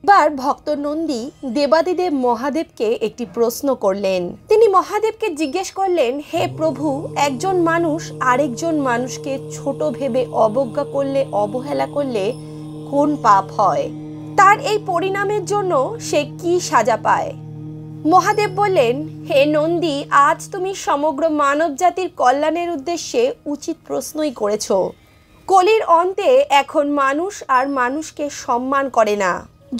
এবার ভক্ত নন্দী দেবাদিদেব মহাদেবকে একটি প্রশ্ন করলেন। তিনি মহাদেবকে জিজ্ঞেস করলেন, হে প্রভু, একজন মানুষ আরেকজন মানুষকে ছোট ভেবে অবজ্ঞা করলে, অবহেলা করলে কোন পাপ হয়? তার এই পরিণামের জন্য সে কি সাজা পায়? মহাদেব বললেন, হে নন্দী, আজ তুমি সমগ্র মানব জাতির কল্যাণের উদ্দেশ্যে উচিত প্রশ্নই করেছ। কলির অন্তে এখন মানুষ আর মানুষকে সম্মান করে না।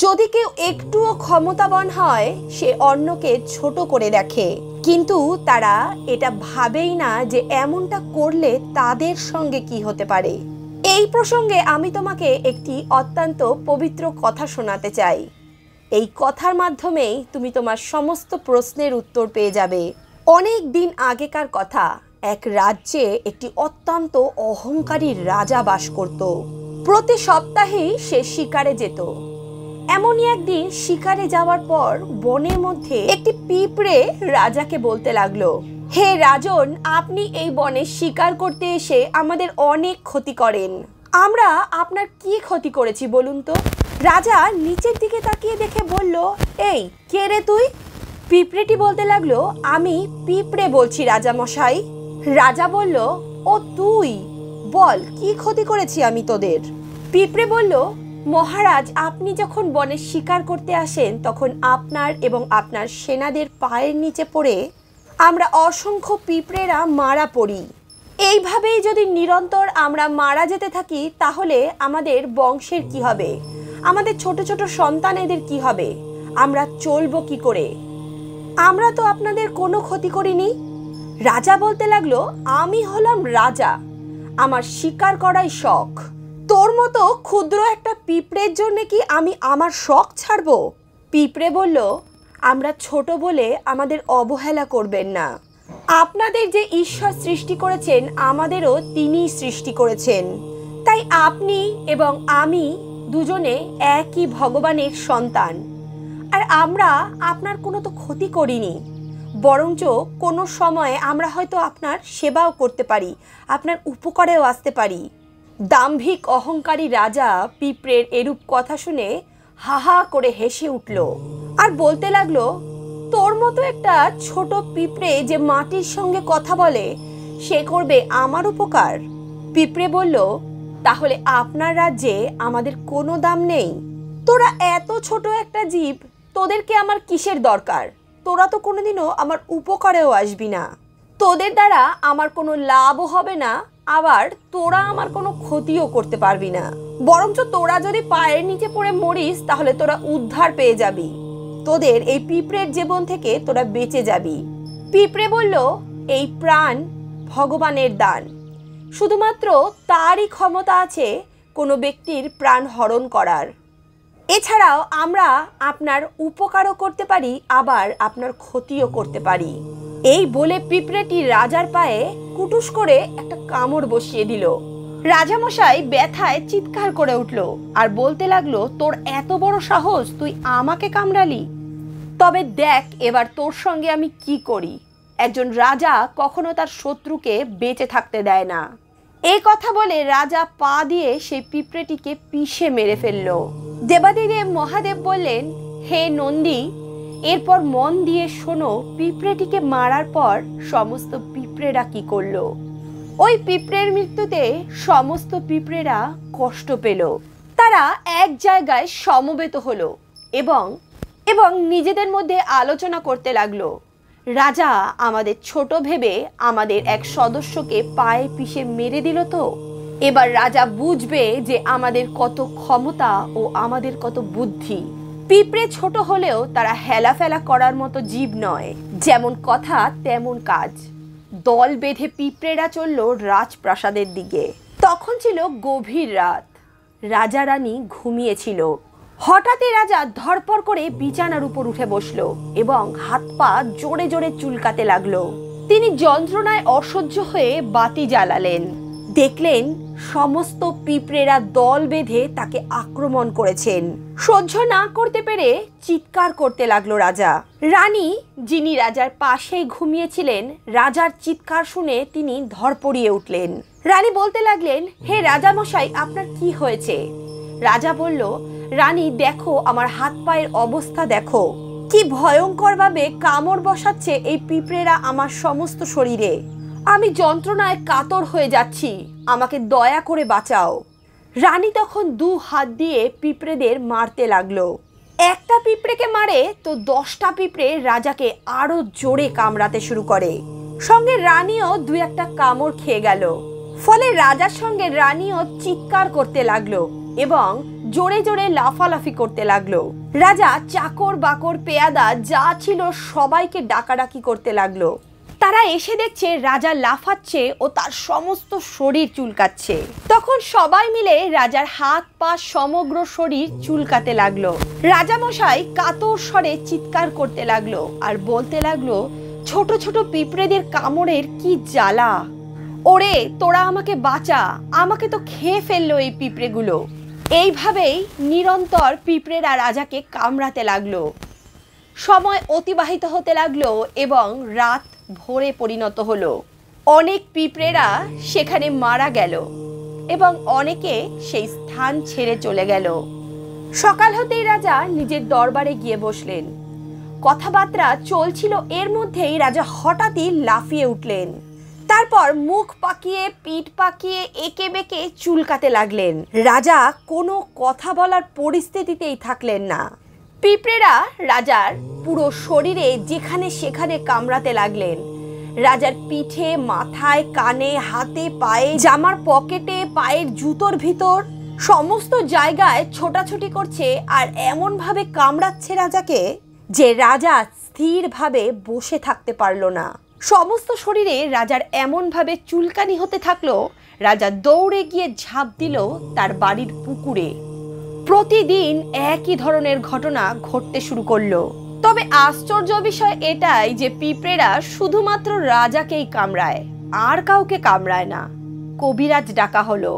যদি কেউ একটুও ক্ষমতাবান হয়, সে অন্যকে ছোট করে দেখে, কিন্তু তারা এটা ভাবেই না যে এমনটা করলে তাদের সঙ্গে কি হতে পারে। এই প্রসঙ্গে আমি তোমাকে একটি অত্যন্ত পবিত্র কথা শোনাতে চাই। এই কথার মাধ্যমেই তুমি তোমার সমস্ত প্রশ্নের উত্তর পেয়ে যাবে। অনেক দিন আগেকার কথা, এক রাজ্যে একটি অত্যন্ত অহংকারী রাজা বাস করত। প্রতি সপ্তাহেই সে শিকারে যেত। এমনই একদিন শিকারে যাওয়ার পর বনের মধ্যে একটি পিঁপড়ে রাজাকে বলতে লাগলো, হে রাজন, আপনি এই বনে শিকার করতে এসে আমাদের অনেক ক্ষতি করেন। আমরা আপনার কি ক্ষতি করেছি বলুন তো? রাজা নিচের দিকে তাকিয়ে দেখে বলল, এই কে রে তুই? পিঁপড়েটি বলতে লাগলো, আমি পিঁপড়ে বলছি রাজা মশাই। রাজা বলল, ও তুই, বল কি ক্ষতি করেছি আমি তোদের? পিঁপড়ে বলল, মহারাজ, আপনি যখন বনে শিকার করতে আসেন তখন আপনার এবং আপনার সেনাদের পায়ের নিচে পড়ে আমরা অসংখ্য পিঁপড়েরা মারা পড়ি। এইভাবেই যদি নিরন্তর আমরা মারা যেতে থাকি তাহলে আমাদের বংশের কি হবে? আমাদের ছোট ছোট সন্তানেদের কি হবে? আমরা চলবো কি করে? আমরা তো আপনাদের কোনো ক্ষতি করিনি। রাজা বলতে লাগলো, আমি হলাম রাজা, আমার শিকার করাই শখ। তোর মতো ক্ষুদ্র একটা পিঁপড়ের জন্য কি আমি আমার শখ ছাড়বো? পিঁপড়ে বলল, আমরা ছোট বলে আমাদের অবহেলা করবেন না। আপনাদের যে ঈশ্বর সৃষ্টি করেছেন আমাদেরও তিনিই সৃষ্টি করেছেন। তাই আপনি এবং আমি দুজনে একই ভগবানের সন্তান। আর আমরা আপনার কোনো তো ক্ষতি করিনি, বরঞ্চ কোনো সময়ে আমরা হয়তো আপনার সেবাও করতে পারি, আপনার উপকারেও আসতে পারি। দাম্ভিক অহংকারী রাজা পিঁপড়ের এরূপ কথা শুনে হা হা করে হেসে উঠল আর বলতে লাগলো, তোর মতো একটা ছোট পিঁপড়ে যে মাটির সঙ্গে কথা বলে, সে করবে আমার উপকার? পিঁপড়ে বলল, তাহলে আপনার রাজ্যে আমাদের কোনো দাম নেই? তোরা এত ছোট একটা জীব, তোদেরকে আমার কিসের দরকার? তোরা তো কোনোদিনও আমার উপকারেও আসবি না। তোদের দ্বারা আমার কোনো লাভও হবে না, আবার তোরা আমার কোনো ক্ষতিও করতে পারবি না। বরঞ্চ তোরা যদি পায়ের নিচে পড়ে মরিস তাহলে তোরা উদ্ধার পেয়ে যাবি। তোদের এই পিঁপড়ের জীবন থেকে তোরা বেঁচে যাবি। পিঁপড়ে বলল, এই প্রাণ ভগবানের দান, শুধুমাত্র তারই ক্ষমতা আছে কোনো ব্যক্তির প্রাণ হরণ করার। এছাড়াও আমরা আপনার উপকারও করতে পারি, আবার আপনার ক্ষতিও করতে পারি। এই বলে পিঁপড়েটি রাজার পায়ে কুটুস করে একটা কামড় বসিয়ে দিল। রাজামশাই ব্যথায় চিৎকার করে উঠল আর বলতে লাগলো, তোর এত বড় সাহস, তুই আমাকে কামড়ালি? তবে দেখ এবার তোর সঙ্গে আমি কি করি। একজন রাজা কখনো তার শত্রুকে বেঁচে থাকতে দেয় না। এই কথা বলে রাজা পা দিয়ে সেই পিঁপড়েটিকে পিষে মেরে ফেলল। দেবাদিদেব মহাদেব বললেন, হে নন্দী, এরপর মন দিয়ে শোনো, পিঁপড়েটিকে মারার পর সমস্ত পিঁপড়েরা কি করলো। ওই পিঁপড়ের মৃত্যুতে সমস্ত পিঁপড়েরা কষ্ট পেল। তারা এক জায়গায় সমবেত হলো এবং নিজেদের মধ্যে আলোচনা করতে লাগলো, রাজা আমাদের ছোট ভেবে আমাদের এক সদস্যকে পায়ে পিষে মেরে দিল। তো এবার রাজা বুঝবে যে আমাদের কত ক্ষমতা ও আমাদের কত বুদ্ধি। পিঁপড়ে ছোট হলেও তারা হেলাফেলা করার মতো জীব নয়। যেমন কথা তেমন কাজ। দল বেঁধে পিঁপড়েরা চলল রাজপ্রাসাদের দিকে। তখন ছিল গভীর রাত। রাজা রানী ঘুমিয়েছিল। হঠাৎই রাজা ধরপড় করে বিছানার উপর উঠে বসলো এবং হাত পা জোরে জোরে চুলকাতে লাগলো। তিনি যন্ত্রণায় অসহ্য হয়ে বাতি জ্বালালেন। দেখলেন সমস্ত পিঁপড়েরা দল বেঁধে তাকে আক্রমণ করেছেন। সহ্য না করতে পেরে চিৎকার করতে লাগলো রাজা। রানী, যিনি রাজার পাশেই ঘুমিয়েছিলেন, রাজার চিৎকার শুনে তিনি ধরপড়িয়ে উঠলেন। রানী বলতে লাগলেন, হে রাজামশাই, আপনার কি হয়েছে? রাজা বলল, রানী দেখো, আমার হাত পায়ের অবস্থা দেখো, কি ভয়ঙ্করভাবে কামড় বসাচ্ছে এই পিঁপড়েরা আমার সমস্ত শরীরে। আমি যন্ত্রণায় কাতর হয়ে যাচ্ছি, আমাকে দয়া করে বাঁচাও। রানী তখন 2 হাত দিয়ে পিঁপড়েদের মারতে লাগলো। একটা পিঁপড়েকে মারে তো 10টা পিঁপড়ে রাজাকে আরো জোরে কামড়াতে শুরু করে। সঙ্গে রানীও 2-1টা কামড় খেয়ে গেল। ফলে রাজার সঙ্গে রানীও চিৎকার করতে লাগলো এবং জোরে জোরে লাফালাফি করতে লাগলো। রাজা চাকর বাকর পেয়াদা যা ছিল সবাইকে ডাকাডাকি করতে লাগলো। তারা এসে দেখছে রাজা লাফাচ্ছে ও তার সমস্ত শরীর চুলকাচ্ছে। তখন সবাই মিলে রাজার হাত পা সমগ্র শরীর চুলকাতে লাগলো। রাজামশাই কাতর স্বরে চিৎকার করতে লাগলো আর বলতে লাগলো, ছোট ছোট পিঁপড়েদের কামড়ের কি জ্বালা। ওরে তোরা আমাকে বাঁচা, আমাকে তো খেয়ে ফেললো এই পিঁপড়েগুলো। এইভাবেই নিরন্তর পিঁপড়েরা রাজাকে কামড়াতে লাগলো। সময় অতিবাহিত হতে লাগলো এবং রাত ভোরে পরিণত হলো। অনেক পিঁপড়েরা সেখানে মারা গেল এবং অনেকে সেই স্থান ছেড়ে চলে গেল। সকাল হতেই রাজা নিজের দরবারে গিয়ে বসলেন। কথাবার্তা চলছিল, এর মধ্যেই রাজা হঠাৎই লাফিয়ে উঠলেন। তারপর মুখ পাকিয়ে পিঠ পাকিয়ে এঁকে বেঁকে চুলকাতে লাগলেন। রাজা কোনো কথা বলার পরিস্থিতিতেই থাকলেন না। পিঁপড়েরা রাজার পুরো শরীরে যেখানে সেখানে কামড়াতে লাগলেন। রাজার পিঠে, মাথায়, কানে, হাতে, পায়ে, জামার পকেটে, পায়ের জুতোর ভিতর সমস্ত জায়গায় ছোটাছুটি করছে আর এমন ভাবে কামড়াচ্ছে রাজাকে যে রাজা স্থিরভাবে বসে থাকতে পারল না। সমস্ত শরীরে রাজার এমন ভাবে চুলকানি হতে থাকলো, রাজা দৌড়ে গিয়ে ঝাঁপ দিল তার বাড়ির পুকুরে। প্রতিদিন একই ধরনের ঘটনা ঘটতে শুরু করলো। তবে আশ্চর্য বিষয় এটাই যে পিঁপড়েরা শুধুমাত্র রাজাকেই কামড়ায়, আর কাউকে কামড়ায় না। কবিরাজ ডাকা হলো।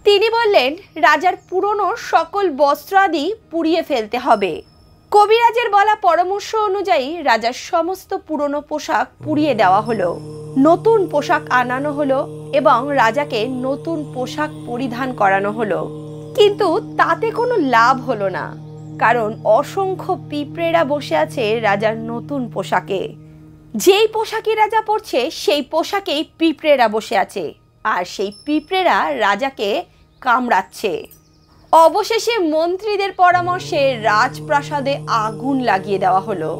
তিনি বললেন রাজার পুরনো সকল বস্ত্র আদি পুড়িয়ে ফেলতে হবে। কবিরাজের বলা পরামর্শ অনুযায়ী রাজার সমস্ত পুরনো পোশাক পুড়িয়ে দেওয়া হলো। নতুন পোশাক আনানো হলো এবং রাজাকে নতুন পোশাক পরিধান করানো হলো। কিন্তু তাতে কোনো লাভ হলো না, কারণ অসংখ্য পিঁপড়েরা বসে আছে রাজার নতুন পোশাকে। যেই পোশাকই রাজা পরছে সেই পোশাকেই পিঁপড়েরা বসে আছে আর সেই পিঁপড়েরা রাজাকে কামড়াচ্ছে। অবশেষে মন্ত্রীদের পরামর্শে রাজপ্রাসাদে আগুন লাগিয়ে দেওয়া হলো।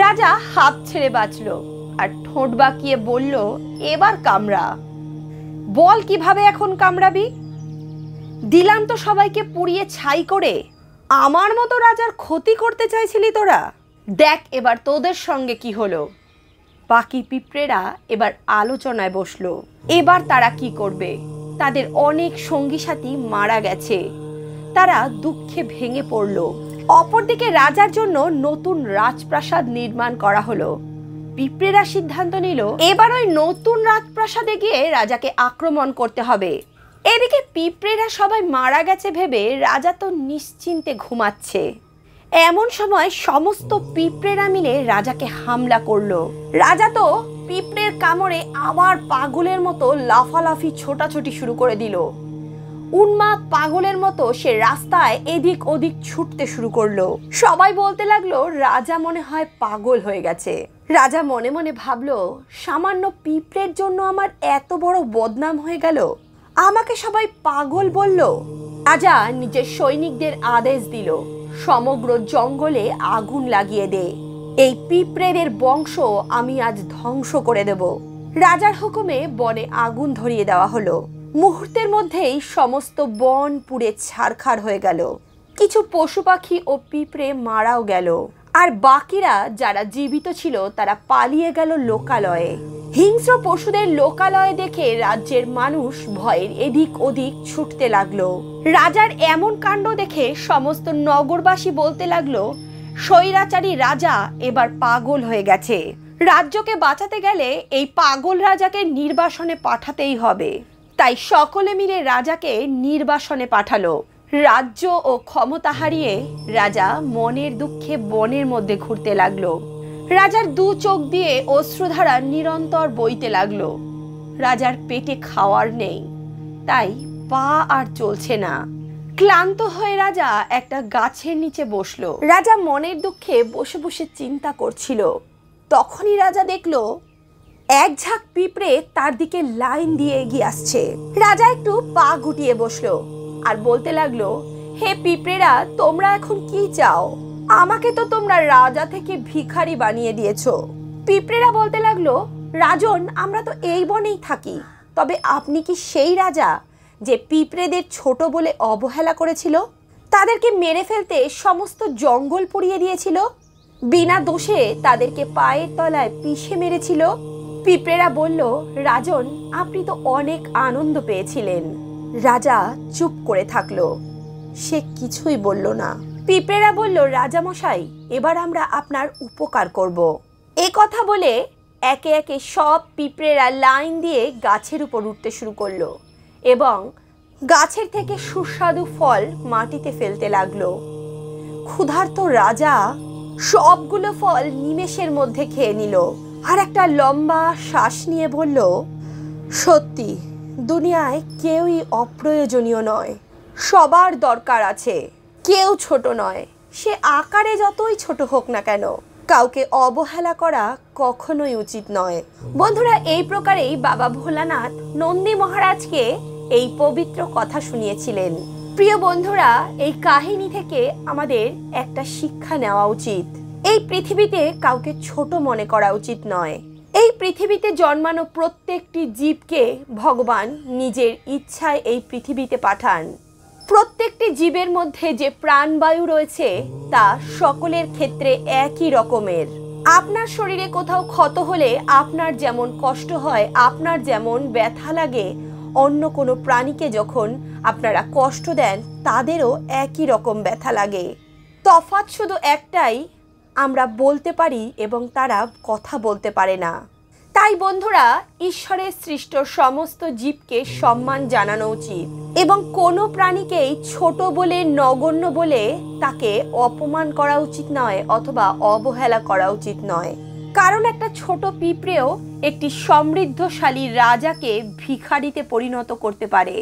রাজা হাঁপ ছেড়ে বাঁচল আর ঠোঁট বাঁকিয়ে বলল, এবার কামড়া, বল কিভাবে এখন কামড়াবি? দিলাম তো সবাইকে পুড়িয়ে ছাই করে, আমার মতো রাজার ক্ষতি করতে চাইছিলি তোরা? দেখ এবার তোদের সঙ্গে কি হলো। বাকি পিঁপড়েরা এবার আলোচনায় বসলো। এবার তারা কি করবে? তাদের অনেক সঙ্গী সাথী মারা গেছে, তারা দুঃখে ভেঙে পড়ল। অপরদিকে রাজার জন্য নতুন রাজপ্রাসাদ নির্মাণ করা হলো। পিঁপড়েরা সিদ্ধান্ত নিল এবার ওই নতুন রাজপ্রাসাদে গিয়ে রাজাকে আক্রমণ করতে হবে। এদিকে পিঁপড়েরা সবাই মারা গেছে ভেবে রাজা তো নিশ্চিন্তে ঘুমাচ্ছে। এমন সময় সমস্ত পিঁপড়েরা মিলে রাজাকে হামলা করলো। রাজা তো পিঁপড়ের কামড়ে আবার পাগলের মতো লাফালাফি ছোটাছুটি শুরু করে দিল। উন্মাদ পাগলের মতো সে রাস্তায় এদিক ওদিক ছুটতে শুরু করলো। সবাই বলতে লাগলো রাজা মনে হয় পাগল হয়ে গেছে। রাজা মনে মনে ভাবলো, সামান্য পিঁপড়ের জন্য আমার এত বড় বদনাম হয়ে গেল, আমাকে সবাই পাগল বলল। রাজা নিজের সৈনিকদের আদেশ দিল, সমগ্র জঙ্গলে আগুন লাগিয়ে দে, এই পিঁপড়েদের বংশ আমি আজ ধ্বংস করে দেব। রাজার হুকুমে বনে আগুন ধরিয়ে দেওয়া হলো। মুহূর্তের মধ্যেই সমস্ত বন পুড়ে ছারখার হয়ে গেল। কিছু পশু পাখি ও পিঁপড়ে মারাও গেল, আর বাকিরা যারা জীবিত ছিল তারা পালিয়ে গেল লোকালয়ে। হিংস্র পশুদের লোকালয়ে দেখে রাজ্যের মানুষ ভয়ের এদিক ওদিক ছুটতে লাগলো। রাজার এমন কাণ্ড দেখে সমস্ত নগরবাসী বলতে লাগলো, স্বৈরাচারী রাজা এবার পাগল হয়ে গেছে। রাজ্যকে বাঁচাতে গেলে এই পাগল রাজাকে নির্বাসনে পাঠাতেই হবে। তাই সকলে মিলে রাজাকে নির্বাসনে পাঠালো। রাজ্য ও ক্ষমতা হারিয়ে রাজা মনের দুঃখে বনের মধ্যে ঘুরতে লাগলো। রাজার 2 চোখ দিয়ে অশ্রুধারা নিরন্তর বইতে লাগলো। রাজার পেটে খাওয়ার নেই, তাই পা আর চলছে না। ক্লান্ত হয়ে রাজা একটা গাছের নিচে বসলো। রাজা মনের দুঃখে বসে বসে চিন্তা করছিল। তখনই রাজা দেখলো এক ঝাঁক পিঁপড়ে তার দিকে লাইন দিয়ে এগিয়ে আসছে। রাজা একটু পা গুটিয়ে বসলো আর বলতে লাগলো, হে পিঁপড়েরা, তোমরা এখন কি চাও? আমাকে তো তোমরা রাজা থেকে ভিখারি বানিয়ে দিয়েছো। পিঁপড়েরা বলতে লাগলো, রাজন, আমরা তো এই বনেই থাকি, তবে আপনি কি সেই রাজা যে পিঁপড়েদের ছোট বলে অবহেলা করেছিল, তাদেরকে মেরে ফেলতে সমস্ত জঙ্গল পুড়িয়ে দিয়েছিল, বিনা দোষে তাদেরকে পায়ের তলায় পিষে মেরেছিল? পিঁপড়েরা বলল, রাজন, আপনি তো অনেক আনন্দ পেয়েছিলেন। রাজা চুপ করে থাকলো, সে কিছুই বলল না। পিঁপড়েরা বলল, রাজা মশাই, এবার আমরা আপনার উপকার করব। এ কথা বলে একে একে সব পিঁপড়েরা লাইন দিয়ে গাছের উপর উঠতে শুরু করলো এবং গাছের থেকে সুস্বাদু ফল মাটিতে ফেলতে লাগলো। ক্ষুধার্ত রাজা সবগুলো ফল নিমেষের মধ্যে খেয়ে নিল আর একটা লম্বা শ্বাস নিয়ে বলল, সত্যি দুনিয়ায় কেউই অপ্রয়োজনীয় নয়, সবার দরকার আছে। কেউ ছোট নয়, সে আকারে যতই ছোট হোক না কেন। কাউকে অবহেলা করা কখনোই উচিত নয়। বন্ধুরা, এই প্রকারেই বাবা ভোলানাথ নন্দী মহারাজকে এই পবিত্র কথা শুনিয়েছিলেন। প্রিয় বন্ধুরা, এই কাহিনী থেকে আমাদের একটা শিক্ষা নেওয়া উচিত। এই পৃথিবীতে কাউকে ছোট মনে করা উচিত নয়। এই পৃথিবীতে জন্মানো প্রত্যেকটি জীবকে ভগবান নিজের ইচ্ছায় এই পৃথিবীতে পাঠান। প্রত্যেকটি জীবের মধ্যে যে প্রাণবায়ু রয়েছে তা সকলের ক্ষেত্রে একই রকমের। আপনার শরীরে কোথাও ক্ষত হলে আপনার যেমন কষ্ট হয়, আপনার যেমন ব্যথা লাগে, অন্য কোনো প্রাণীকে যখন আপনারা কষ্ট দেন তাদেরও একই রকম ব্যথা লাগে। তফাৎ শুধু একটাই, আমরা বলতে পারি এবং তারা কথা বলতে পারে না। তাই বন্ধুরা, ঈশ্বরের সৃষ্ট সমস্ত জীবকে সম্মান জানানো উচিত এবং কোনো প্রাণীকেই ছোট বলে, নগণ্য বলে তাকে অপমান করা উচিত নয় অথবা অবহেলা করা উচিত নয়। কারণ একটা ছোট পিঁপড়েও একটি সমৃদ্ধশালী রাজাকে ভিখারিতে পরিণত করতে পারে।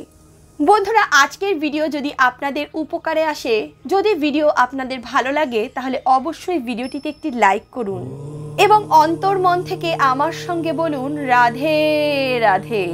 বন্ধুরা, আজকের ভিডিও যদি আপনাদের উপকারে আসে, যদি ভিডিও আপনাদের ভালো লাগে, তাহলে অবশ্যই ভিডিওটিতে একটি লাইক করুন এবং অন্তর্মন থেকে আমার সঙ্গে বলুন, রাধে রাধে।